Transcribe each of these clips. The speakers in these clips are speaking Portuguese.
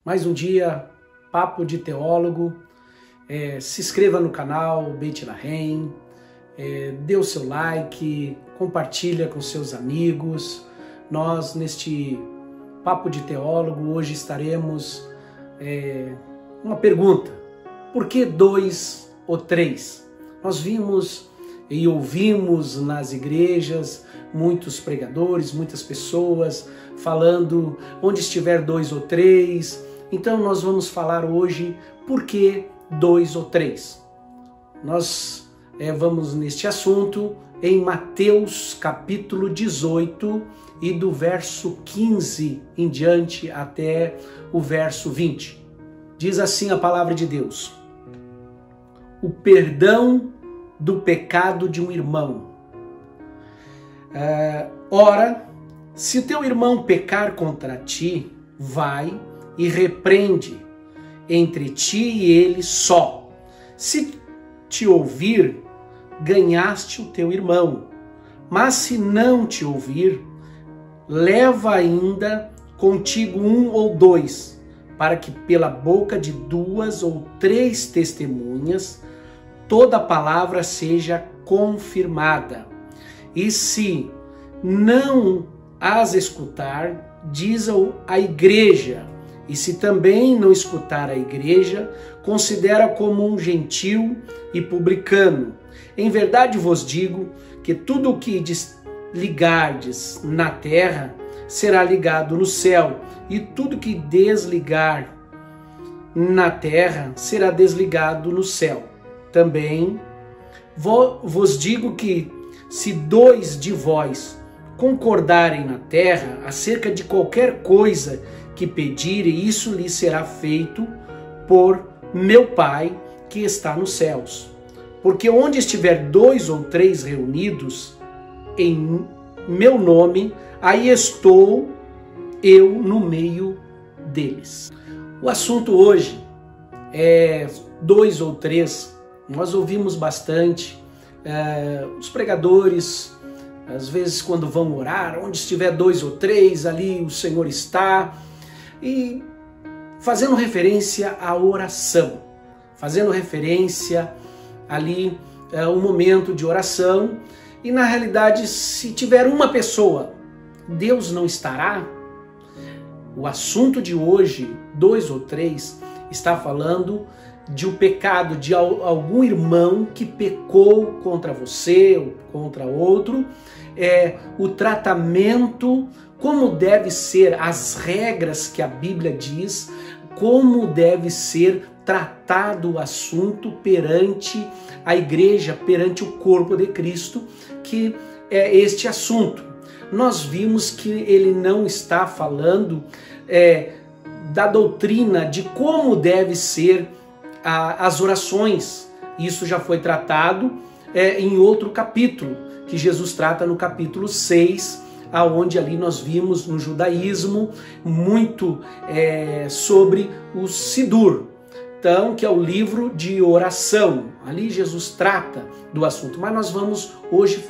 Mais um dia, Papo de Teólogo. Se inscreva no canal Beit Lahem, dê o seu like, compartilha com seus amigos. Nós, neste Papo de Teólogo, hoje estaremos uma pergunta: por que 2 ou 3? Nós vimos e ouvimos nas igrejas muitos pregadores, muitas pessoas falando onde estiver 2 ou 3. Então nós vamos falar hoje por que 2 ou 3. Nós vamos neste assunto em Mateus capítulo 18 e do verso 15 em diante até o verso 20. Diz assim a palavra de Deus: o perdão do pecado de um irmão. Ora, se teu irmão pecar contra ti, vai e repreende entre ti e ele só. Se te ouvir, ganhaste o teu irmão. Mas se não te ouvir, leva ainda contigo 1 ou 2, para que pela boca de 2 ou 3 testemunhas toda palavra seja confirmada. E se não as escutar, diz-o à igreja. E se também não escutar a igreja, considera como um gentil e publicano. Em verdade vos digo que tudo o que desligardes na terra será ligado no céu, e tudo que desligar na terra será desligado no céu. Também vos digo que se 2 de vós concordarem na terra acerca de qualquer coisa que pedirem, isso lhe será feito por meu Pai que está nos céus. Porque onde estiver 2 ou 3 reunidos em meu nome, aí estou eu no meio deles. O assunto hoje é 2 ou 3. Nós ouvimos bastante os pregadores, às vezes quando vão orar, onde estiver 2 ou 3, ali o Senhor está, e fazendo referência à oração, fazendo referência ali um momento de oração. E na realidade, se tiver uma pessoa, Deus não estará? O assunto de hoje, 2 ou 3, está falando de um pecado de algum irmão que pecou contra você ou contra outro, o tratamento, como deve ser, as regras que a Bíblia diz, como deve ser tratado o assunto perante a igreja, perante o corpo de Cristo, que é este assunto. Nós vimos que ele não está falando da doutrina de como deve ser as orações. Isso já foi tratado em outro capítulo, que Jesus trata no capítulo 6, aonde ali nós vimos no judaísmo muito sobre o Sidur, então, que é o livro de oração. Ali Jesus trata do assunto, mas nós vamos hoje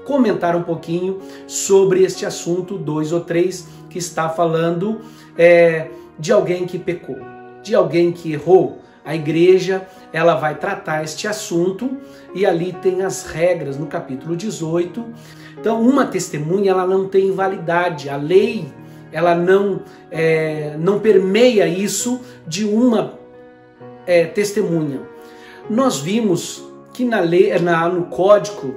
comentar um pouquinho sobre este assunto 2 ou 3, que está falando de alguém que pecou, de alguém que errou. A igreja, ela vai tratar este assunto e ali tem as regras no capítulo 18. Então, uma testemunha, ela não tem validade. A lei, ela não permeia isso de uma testemunha. Nós vimos que na lei, no Código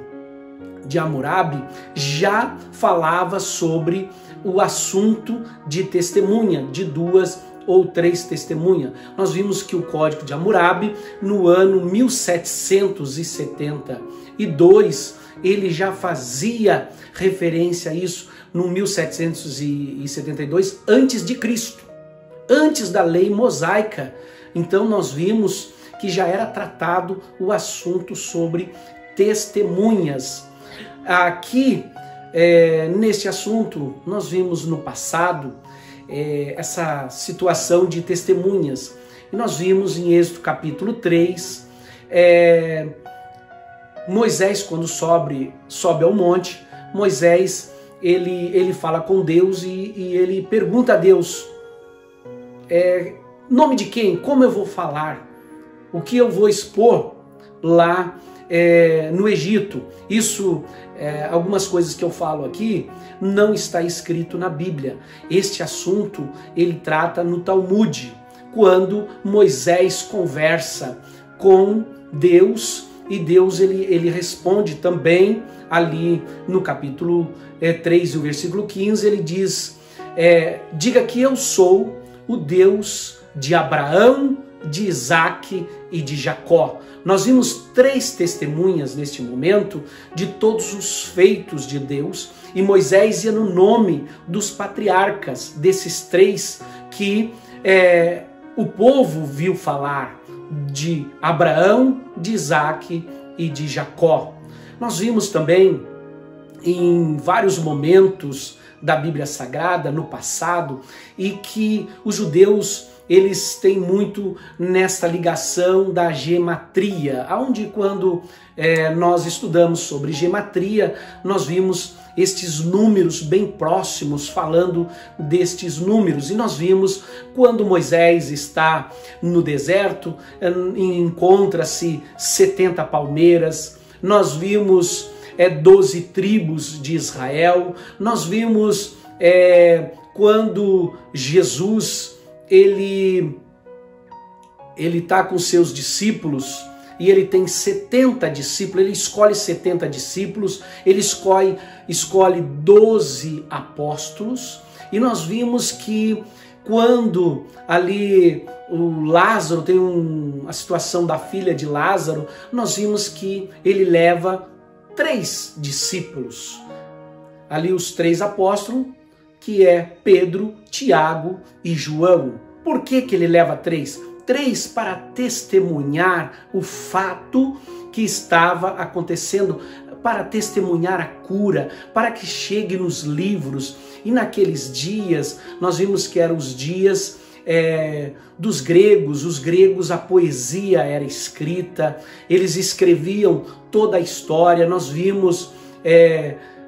de Hammurabi, já falava sobre o assunto de testemunha, de 2 ou 3 testemunhas. Nós vimos que o Código de Hammurabi, no ano 1772, ele já fazia referência a isso no 1772, antes de Cristo, antes da lei mosaica. Então nós vimos que já era tratado o assunto sobre testemunhas. Aqui, neste assunto, nós vimos no passado essa situação de testemunhas. E nós vimos em Êxodo capítulo 3, Moisés, quando sobe ao monte, Moisés ele fala com Deus e ele pergunta a Deus: nome de quem? Como eu vou falar? O que eu vou expor lá no Egito? Isso, algumas coisas que eu falo aqui, não está escrito na Bíblia. Este assunto ele trata no Talmud, quando Moisés conversa com Deus, e Deus ele responde também ali no capítulo 3 e o versículo 15, ele diz, diga que eu sou o Deus de Abraão, de Isaque e de Jacó. Nós vimos 3 testemunhas neste momento de todos os feitos de Deus, e Moisés ia no nome dos patriarcas, desses 3 que o povo viu falar, de Abraão, de Isaque e de Jacó. Nós vimos também em vários momentos da Bíblia Sagrada no passado, e que os judeus eles têm muito nessa ligação da gematria, onde quando nós estudamos sobre gematria, nós vimos estes números bem próximos, falando destes números. E nós vimos quando Moisés está no deserto, encontra-se 70 palmeiras, nós vimos 12 tribos de Israel, nós vimos quando Jesus ele está com seus discípulos, e ele tem 70 discípulos, ele escolhe 70 discípulos, ele escolhe 12 apóstolos, e nós vimos que quando ali o Lázaro, tem a situação da filha de Lázaro, nós vimos que ele leva 3 discípulos, ali os 3 apóstolos, que é Pedro, Tiago e João. Por que ele leva 3? 3 para testemunhar o fato que estava acontecendo, para testemunhar a cura, para que chegue nos livros. E naqueles dias, nós vimos que eram os dias dos gregos. Os gregos, a poesia era escrita, eles escreviam toda a história. Nós vimos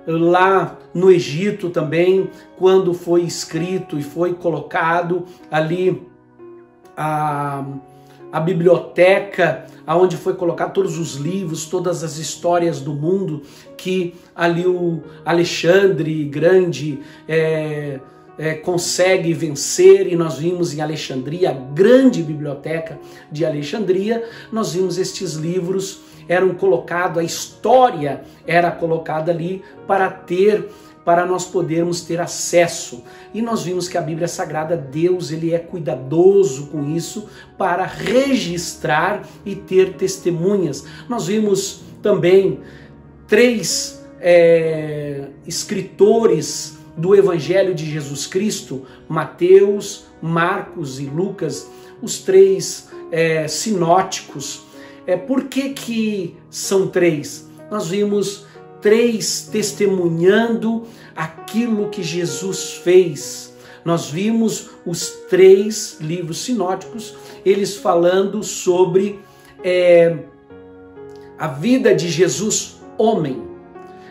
lá no Egito também, quando foi escrito e foi colocado ali a biblioteca, onde foi colocado todos os livros, todas as histórias do mundo, que ali o Alexandre Grande consegue vencer, e nós vimos em Alexandria, a grande biblioteca de Alexandria, nós vimos estes livros eram colocados, a história era colocada ali para nós podermos ter acesso. E nós vimos que a Bíblia Sagrada, Deus ele é cuidadoso com isso, para registrar e ter testemunhas. Nós vimos também 3 escritores do Evangelho de Jesus Cristo, Mateus, Marcos e Lucas, os 3 sinóticos. Por que são 3? Nós vimos 3 testemunhando aquilo que Jesus fez. Nós vimos os 3 livros sinóticos, eles falando sobre a vida de Jesus, homem.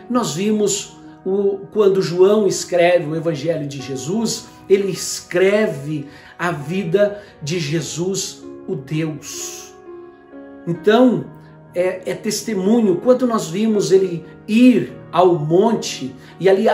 Nós vimos quando João escreve o Evangelho de Jesus, ele escreve a vida de Jesus, o Deus. Então, é testemunho. Quando nós vimos ele ir ao monte, e ali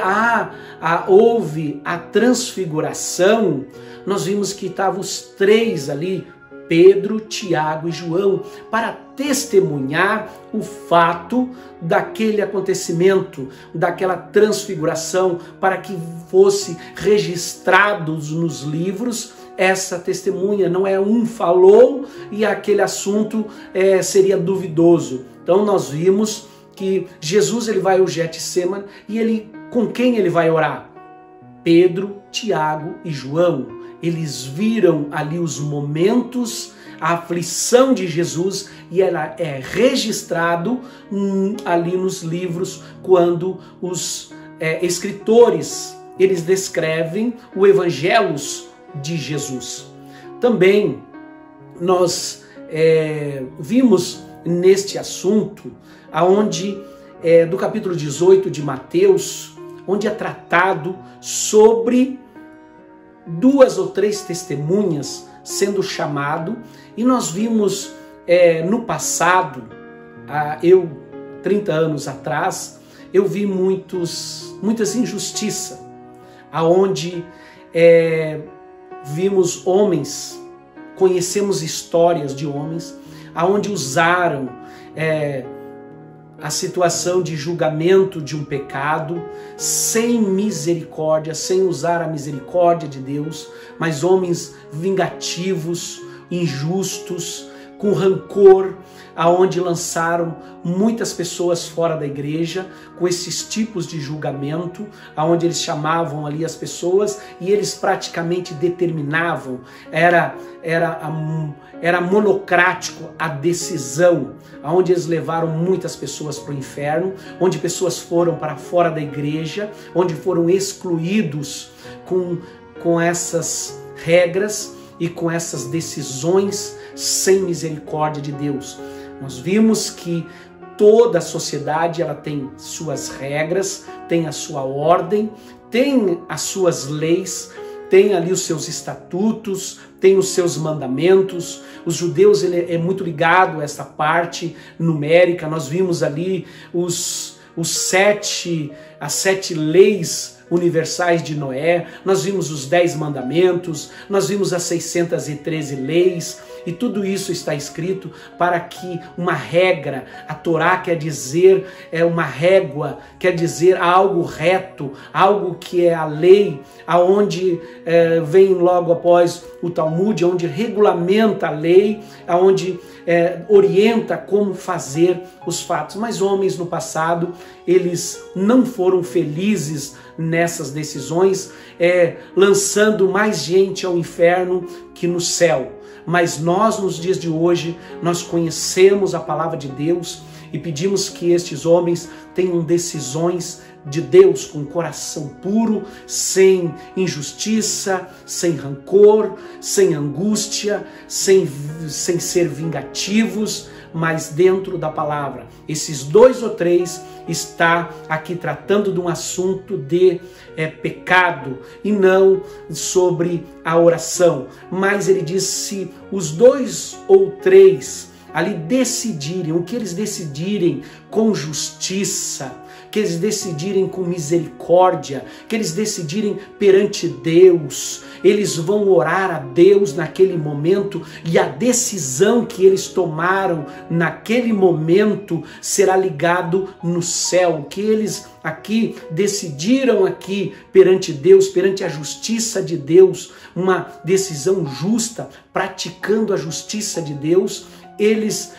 houve a transfiguração, nós vimos que estavam os 3 ali, Pedro, Tiago e João, para testemunhar o fato daquele acontecimento, daquela transfiguração, para que fosse registrados nos livros essa testemunha. Não é um falou e aquele assunto seria duvidoso. Então nós vimos que Jesus ele vai ao Getsêmani, e com quem ele vai orar? Pedro, Tiago e João. Eles viram ali os momentos, a aflição de Jesus, e ela é registrado ali nos livros, quando os escritores eles descrevem o Evangelho de Jesus. Também nós vimos neste assunto, aonde do capítulo 18 de Mateus, onde é tratado sobre 2 ou 3 testemunhas sendo chamado, e nós vimos no passado, 30 anos atrás, eu vi muitas injustiças, aonde vimos homens, conhecemos histórias de homens, aonde usaram a situação de julgamento de um pecado, sem misericórdia, sem usar a misericórdia de Deus, mas homens vingativos, injustos, com rancor, aonde lançaram muitas pessoas fora da igreja, com esses tipos de julgamento, aonde eles chamavam ali as pessoas e eles praticamente determinavam, era monocrático a decisão, aonde eles levaram muitas pessoas para o inferno, onde pessoas foram para fora da igreja, onde foram excluídos com essas regras e com essas decisões sem misericórdia de Deus. Nós vimos que toda a sociedade ela tem suas regras, tem a sua ordem, tem as suas leis, tem ali os seus estatutos, tem os seus mandamentos. Os judeus ele é muito ligado a essa parte numérica. Nós vimos ali as 7 leis universais de Noé, nós vimos os 10 mandamentos, nós vimos as 613 leis, e tudo isso está escrito para que uma regra, a Torá quer dizer, uma régua, quer dizer algo reto, algo que é a lei, aonde vem logo após o Talmud, onde regulamenta a lei, aonde orienta como fazer os fatos. Mas homens no passado, eles não foram felizes nessas decisões, lançando mais gente ao inferno que no céu. Mas nós, nos dias de hoje, nós conhecemos a palavra de Deus e pedimos que estes homens tenham decisões de Deus com coração puro, sem injustiça, sem rancor, sem angústia, sem ser vingativos, mas dentro da palavra. Esses 2 ou 3 está aqui tratando de um assunto de pecado e não sobre a oração. Mas ele diz: se os 2 ou 3 ali decidirem, o que eles decidirem com justiça, que eles decidirem com misericórdia, que eles decidirem perante Deus, eles vão orar a Deus naquele momento e a decisão que eles tomaram naquele momento será ligado no céu. O que eles aqui decidiram aqui perante Deus, perante a justiça de Deus, uma decisão justa, praticando a justiça de Deus, eles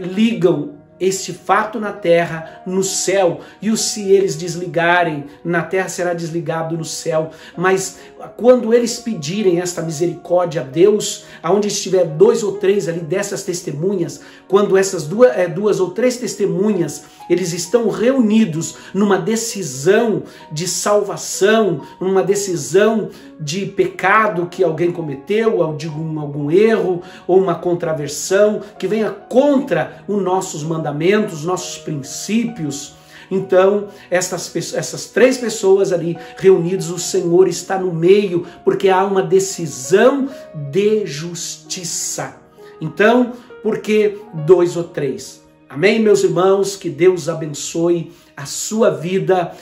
ligam este fato na terra, no céu, e se eles desligarem, na terra será desligado no céu. Mas quando eles pedirem esta misericórdia a Deus, aonde estiver 2 ou 3 ali dessas testemunhas, quando essas 2 ou 3 testemunhas, eles estão reunidos numa decisão de salvação, numa decisão de pecado que alguém cometeu, ou de algum erro, ou uma contraversão, que venha contra os nossos mandamentos, nossos princípios. Então, essas 3 pessoas ali reunidas, o Senhor está no meio, porque há uma decisão de justiça. Então, por que 2 ou 3? Amém, meus irmãos? Que Deus abençoe a sua vida.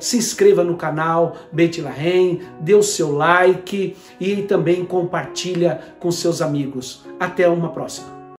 Se inscreva no canal Beit Lahem, dê o seu like e também compartilha com seus amigos. Até uma próxima.